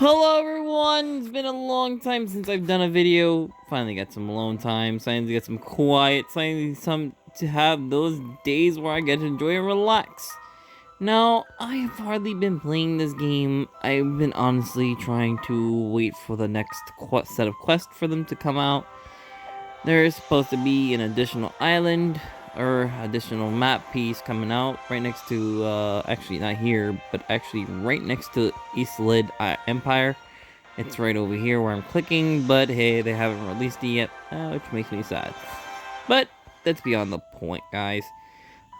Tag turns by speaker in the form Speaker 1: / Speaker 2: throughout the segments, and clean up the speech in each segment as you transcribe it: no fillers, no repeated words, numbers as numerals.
Speaker 1: Hello everyone! It's been a long time since I've done a video. Finally got some alone time, finally got some quiet, finally some to have those days where I get to enjoy and relax. Now, I have hardly been playing this game. I've been honestly trying to wait for the next set of quests for them to come out. There's supposed to be an additional island or additional map piece coming out right next to, actually not here, but actually right next to Eastlid Empire. It's right over here where I'm clicking, but hey, they haven't released it yet, which makes me sad. But that's beyond the point, guys.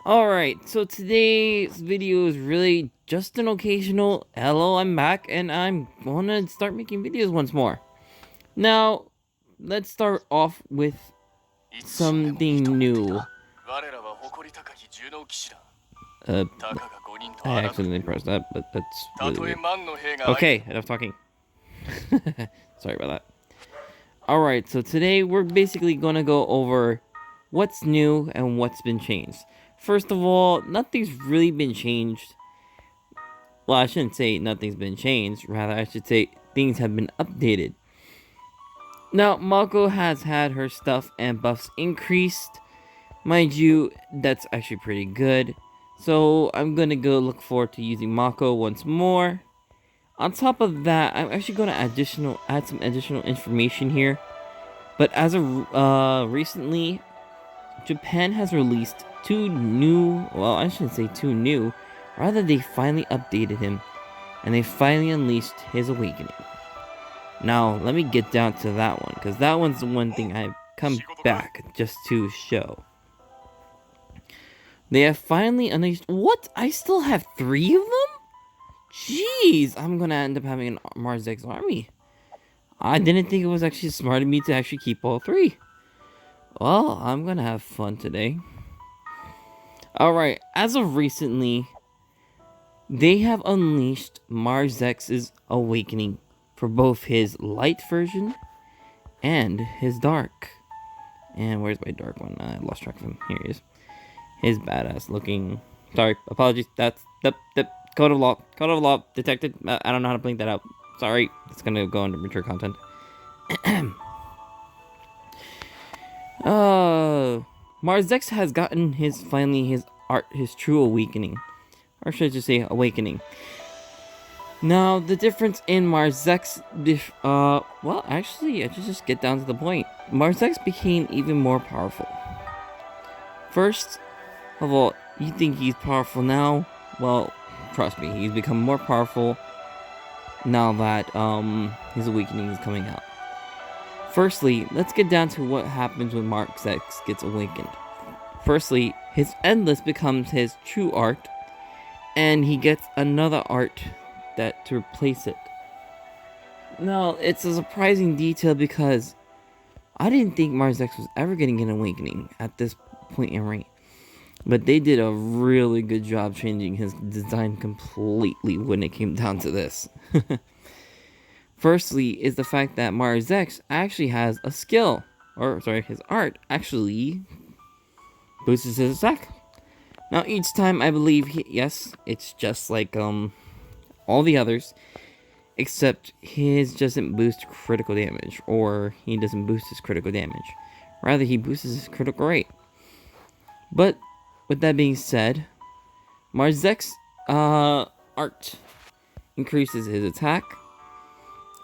Speaker 1: Alright, so today's video is really just an occasional hello, I'm back, and I'm gonna start making videos once more. Now, let's start off with something new. I accidentally pressed that, but that's really weird. Okay, enough talking. Sorry about that. Alright, so today we're basically gonna go over what's new and what's been changed. First of all, nothing's really been changed. Well, I shouldn't say nothing's been changed. Rather, I should say things have been updated. Now, Mako has had her stuff and buffs increased. Mind you, that's actually pretty good. So, I'm gonna go look forward to using Mako once more. On top of that, I'm actually gonna add some additional information here. But as of recently, Japan has released two new, well, I shouldn't say two new, rather they finally updated him, and they finally unleashed his awakening. Now, let me get down to that one, because that one's the one thing I've come back just to show. They have finally unleashed, what? I still have 3 of them? Jeez, I'm gonna end up having an Mars X army. I didn't think it was actually smart of me to actually keep all 3. Well, I'm gonna have fun today. Alright, as of recently, they have unleashed Mars X's awakening for both his light version and his dark. And where's my dark one? I lost track of him. Here he is. His badass looking. Sorry, apologies. That's the code of law. Code of law detected. I don't know how to blink that out. Sorry, it's gonna go under mature content. Mars X has gotten finally his true awakening, or should I just say awakening. Now the difference in Mars X, well, actually, I should just get down to the point. Mars X became even more powerful. First of all, you think he's powerful now? Well, trust me, he's become more powerful now that his awakening is coming out. Firstly, let's get down to what happens when Mars X gets awakened. Firstly, his Endless becomes his true art, and he gets another art to replace it. Now, it's a surprising detail because I didn't think Mars X was ever getting an awakening at this point in range. But they did a really good job changing his design completely when it came down to this. Firstly is the fact that Mars X actually has a skill, or sorry, his art actually boosts his attack. Now each time I believe yes, it's just like all the others, except his doesn't boost critical damage, or he doesn't boost his critical damage. Rather, he boosts his critical rate. But with that being said, Mars X art increases his attack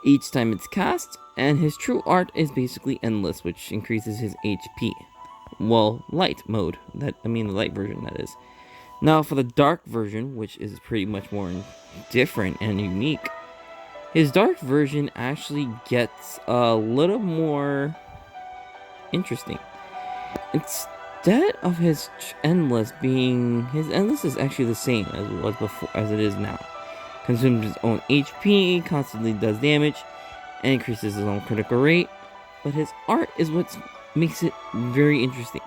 Speaker 1: each time it's cast, and his true art is basically Endless, which increases his HP. Well, light mode. The light version, that is. Now, for the dark version, which is pretty much more different and unique, his dark version actually gets a little more interesting. Instead of his Endless being, his Endless is actually the same as it was before, as it is now. Consumes his own HP, constantly does damage, and increases his own critical rate. But his art is what makes it very interesting.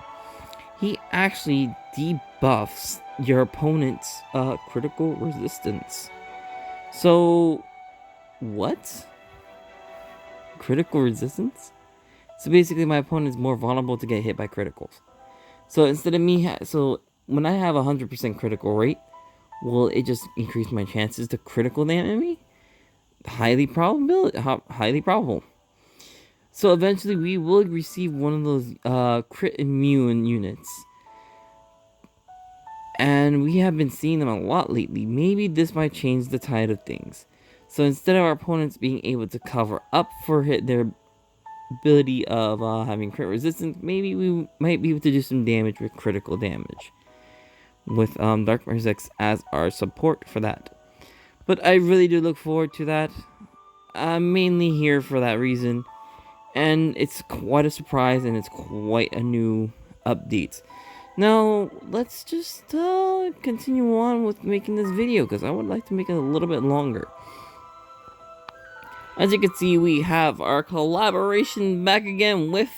Speaker 1: He actually debuffs your opponent's critical resistance. So, what? Critical resistance? So basically, my opponent is more vulnerable to get hit by criticals. So instead of me, so when I have 100% critical rate, will it just increase my chances to critical damage me? highly probable. So eventually we will receive one of those crit immune units. And we have been seeing them a lot lately. Maybe this might change the tide of things. So instead of our opponents being able to cover up for their ability of having crit resistance, maybe we might be able to do some damage with critical damage. With Dark Mars X as our support for that. But I really do look forward to that. I'm mainly here for that reason. And it's quite a surprise and it's quite a new update. Now, let's just continue on with making this video because I would like to make it a little bit longer. As you can see, we have our collaboration back again with,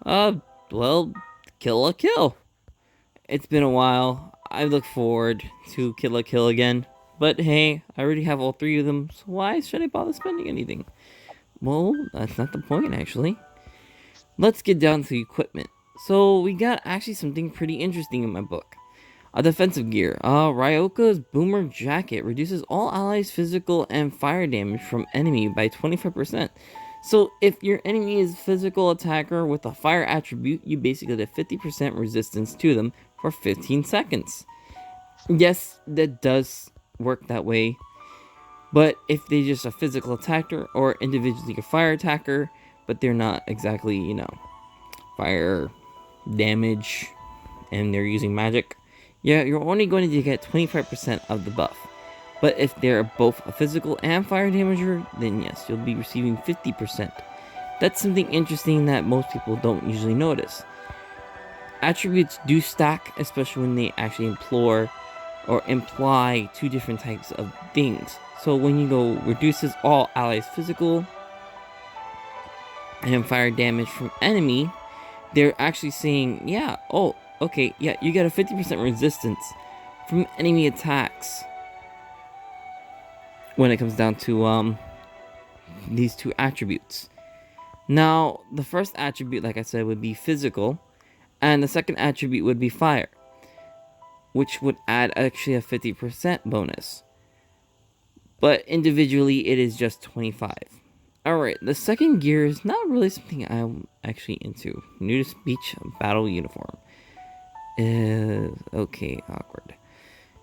Speaker 1: well, Kill la Kill. It's been a while. I look forward to Kill la Kill again. But hey, I already have all three of them, so why should I bother spending anything? Well, that's not the point, actually. Let's get down to equipment. So, we got actually something pretty interesting in my book. A defensive gear. Ryoka's Boomer Jacket reduces all allies' physical and fire damage from enemy by 25%. So, if your enemy is a physical attacker with a fire attribute, you basically get 50% resistance to them for 15 seconds. Yes, that does work that way. But if they're just a physical attacker or individually a fire attacker, but they're not exactly, fire damage and they're using magic, yeah, you're only going to get 25% of the buff. But if they're both a physical and fire damager, then yes, you'll be receiving 50%. That's something interesting that most people don't usually notice. Attributes do stack, especially when they actually implore or imply two different types of things. So when you go reduces all allies' physical and fire damage from enemy, they're actually saying, yeah, oh, okay, yeah, you get a 50% resistance from enemy attacks when it comes down to these two attributes. Now, the first attribute, like I said, would be physical, and the second attribute would be fire, which would add actually a 50% bonus. But individually, it is just 25. Alright, the second gear is not really something I'm actually into. Nudist Beach Battle Uniform. Okay, awkward.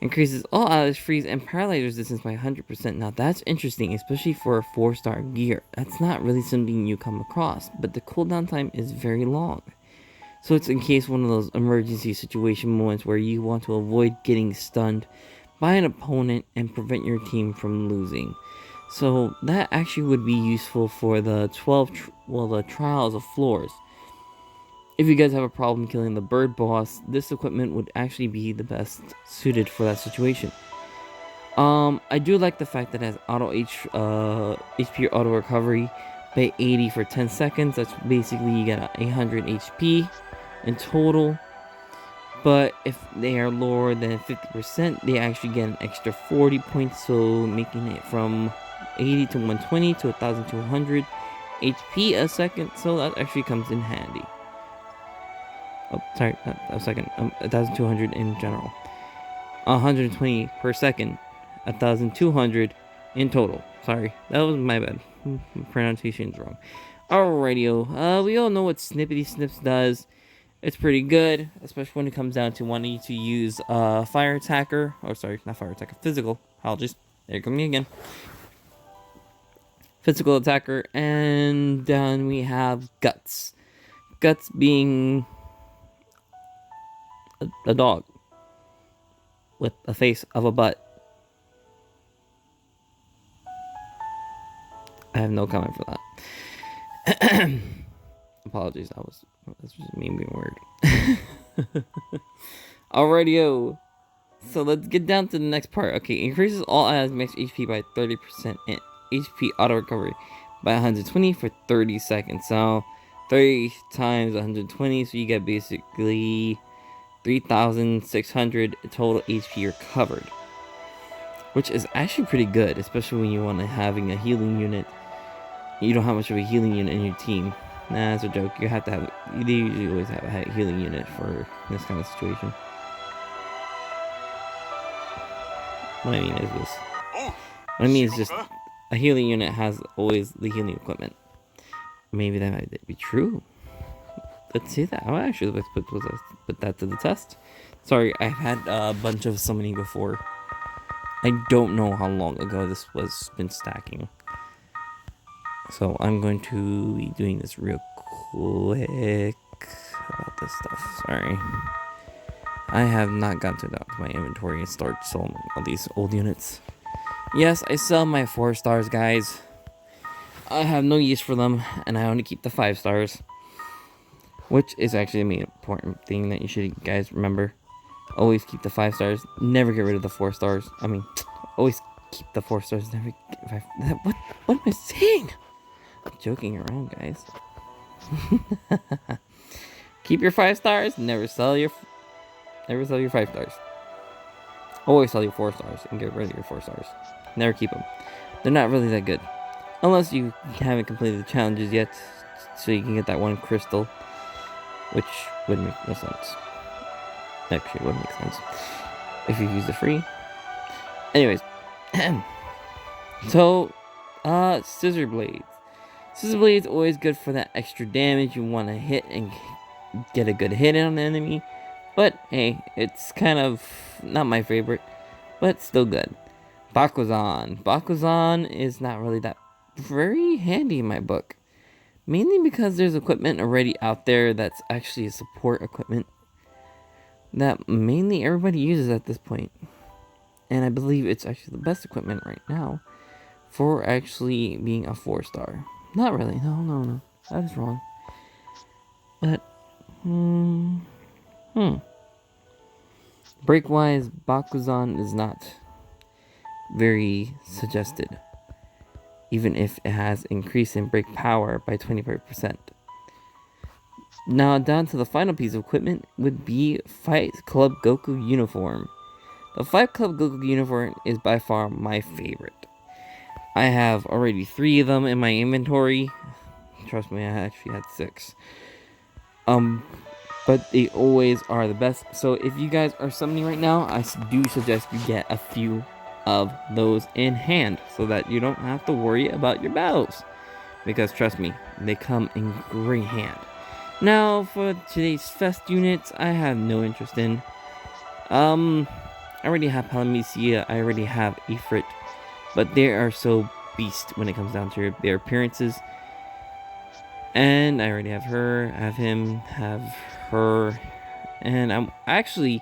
Speaker 1: Increases all allies freeze and paralyze resistance by 100%. Now that's interesting, especially for a 4-star gear. That's not really something you come across, but the cooldown time is very long. So it's in case one of those emergency situation moments where you want to avoid getting stunned by an opponent and prevent your team from losing. So that actually would be useful for the the Trials of Floors. If you guys have a problem killing the bird boss, this equipment would actually be the best suited for that situation. I do like the fact that it has HP auto recovery by 80 for 10 seconds. That's basically you get 800 HP in total. But if they are lower than 50%, they actually get an extra 40 points, so making it from 80 to 120 to 1200 HP a second, so that actually comes in handy. Oh, sorry, not a second, 1200 in general. 120 per second, 1200 in total. Sorry, that was my bad. Pronunciation's wrong. Alrighty, we all know what Snippety Snips does. It's pretty good, especially when it comes down to wanting to use fire attacker, or sorry, not fire attacker, physical. Apologies. There you go, me again. Physical attacker, and then we have Guts. Guts being a dog with a face of a butt. I have no comment for that. Apologies, that's just me being weird. Alrighty, so let's get down to the next part. Okay, increases all allies max HP by 30% and HP auto recovery by 120 for 30 seconds. So 30 times 120, so you get basically 3,600 total HP recovered, which is actually pretty good, especially when you want to having a healing unit. You don't have much of a healing unit in your team. Nah, that's a joke. You have to have. You usually always have a healing unit for this kind of situation. What I mean is this. What I mean is just a healing unit has always the healing equipment. Maybe that might be true. Let's see that. Oh, actually, let's put that to the test. Sorry, I've had a bunch of summoning before. I don't know how long ago this was been stacking. So I'm going to be doing this real quick about this stuff. Sorry. I have not gotten to my inventory and start selling all these old units. Yes, I sell my 4 stars, guys. I have no use for them, and I only keep the 5 stars. Which is actually the important thing that you should guys remember. Always keep the 5 stars. Never get rid of the 4 stars. I mean, always keep the 4 stars. Never get 5. What am I saying? I'm joking around, guys. Keep your 5 stars. Never sell your 5 stars. Always sell your 4 stars and get rid of your 4 stars. Never keep them. They're not really that good. Unless you haven't completed the challenges yet, so you can get that 1 crystal. Which would make no sense. Actually, it would make sense if you use the free. Anyways. So, scissor blades. Scissor blades always good for that extra damage you want to hit and get a good hit on the enemy. But hey, it's kind of not my favorite, but still good. Bakuzan. Bakuzan is not really that very handy in my book. Mainly because there's equipment already out there that's actually a support equipment that mainly everybody uses at this point. And I believe it's actually the best equipment right now for actually being a 4 star. Not really. No. That is wrong. But, Break-wise, Bakuzan is not very suggested. Even if it has increase in break power by 25%. Now down to the final piece of equipment would be Fight Club Goku uniform. The Fight Club Goku uniform is by far my favorite. I have already 3 of them in my inventory. Trust me, I actually had 6. But they always are the best. So if you guys are summoning right now, I do suggest you get a few of those in hand so that you don't have to worry about your battles, because trust me, they come in great hand. Now for today's fest units, I have no interest in. I already have Palamecia, I already have Ifrit, but they are so beast when it comes down to their appearances. And I already have her, have him, have her, and I'm actually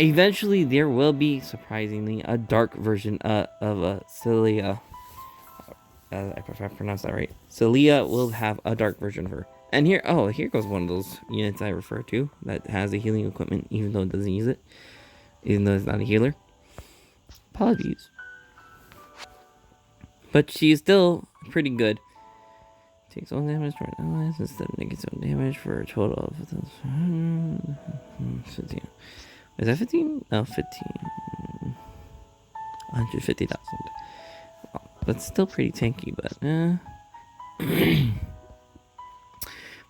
Speaker 1: eventually there will be, surprisingly, a dark version of Celia. If I pronounce that right. Celia will have a dark version of her. And here goes one of those units I refer to that has a healing equipment, even though it doesn't use it. Even though it's not a healer. Apologies. But she is still pretty good. Takes all damage toward allies instead of negative damage for a total of 15. Is that 15? No, 15. 150,000. Well, that's still pretty tanky, but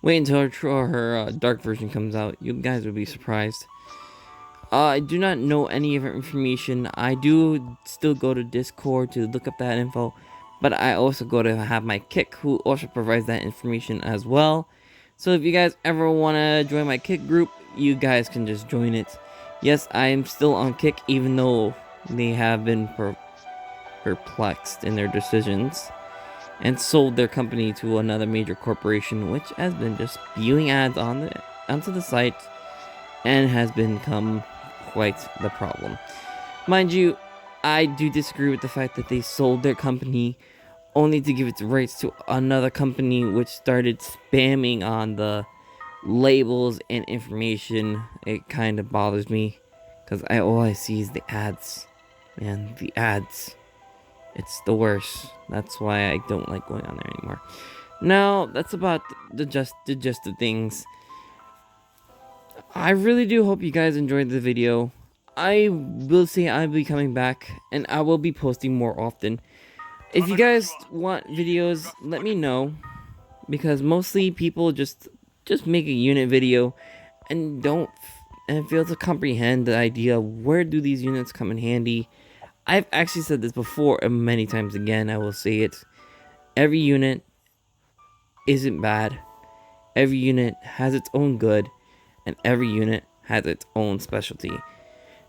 Speaker 1: wait until her dark version comes out. You guys will be surprised. I do not know any of her information. I do still go to Discord to look up that info, but I also go to have my Kick, who also provides that information as well. So if you guys ever want to join my Kick group, you guys can just join it. Yes, I am still on Kick, even though they have been perplexed in their decisions and sold their company to another major corporation, which has been just spewing ads onto the site and has become quite the problem. Mind you, I do disagree with the fact that they sold their company only to give its rights to another company which started spamming on the labels and information. It kind of bothers me because all I see is the ads. Man, the ads. It's the worst. That's why I don't like going on there anymore. Now, that's about the gist of things. I really do hope you guys enjoyed the video. I will say I'll be coming back and I will be posting more often. If you guys want videos, let me know, because mostly people just make a unit video and fail to comprehend the idea of where do these units come in handy. I've actually said this before and many times again. I will say it. Every unit isn't bad. Every unit has its own good, and every unit has its own specialty.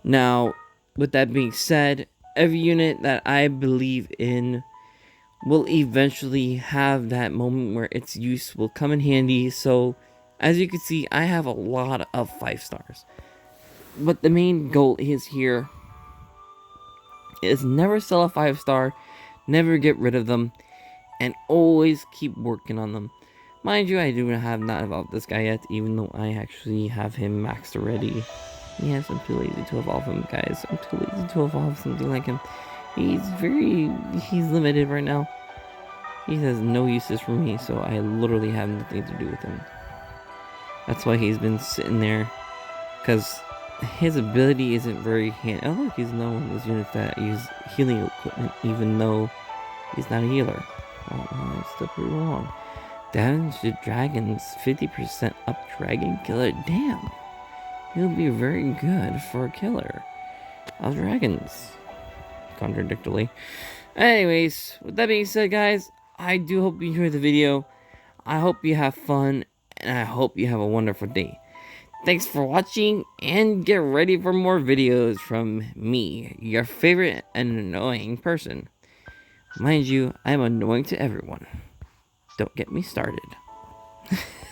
Speaker 1: Now, with that being said, every unit that I believe in will eventually have that moment where its use will come in handy. So, as you can see, I have a lot of 5 stars. But the main goal is here is never sell a 5 star, never get rid of them, and always keep working on them. Mind you, I do have not evolved this guy yet, even though I actually have him maxed already. Yes, I'm too lazy to evolve him, guys. I'm too lazy to evolve something like him. He's limited right now. He has no uses for me, so I literally have nothing to do with him. That's why he's been sitting there, because his ability isn't very handy. Oh look, he's another one of those units that use healing equipment, even though he's not a healer. Oh, I'm still pretty wrong. Damage to dragons, 50% up dragon killer. Damn, he'll be very good for a killer of dragons. Contradictorily. Anyways, with that being said, guys, I do hope you enjoyed the video. I hope you have fun, and I hope you have a wonderful day. Thanks for watching, and get ready for more videos from me, your favorite and annoying person. Mind you, I'm annoying to everyone. Don't get me started.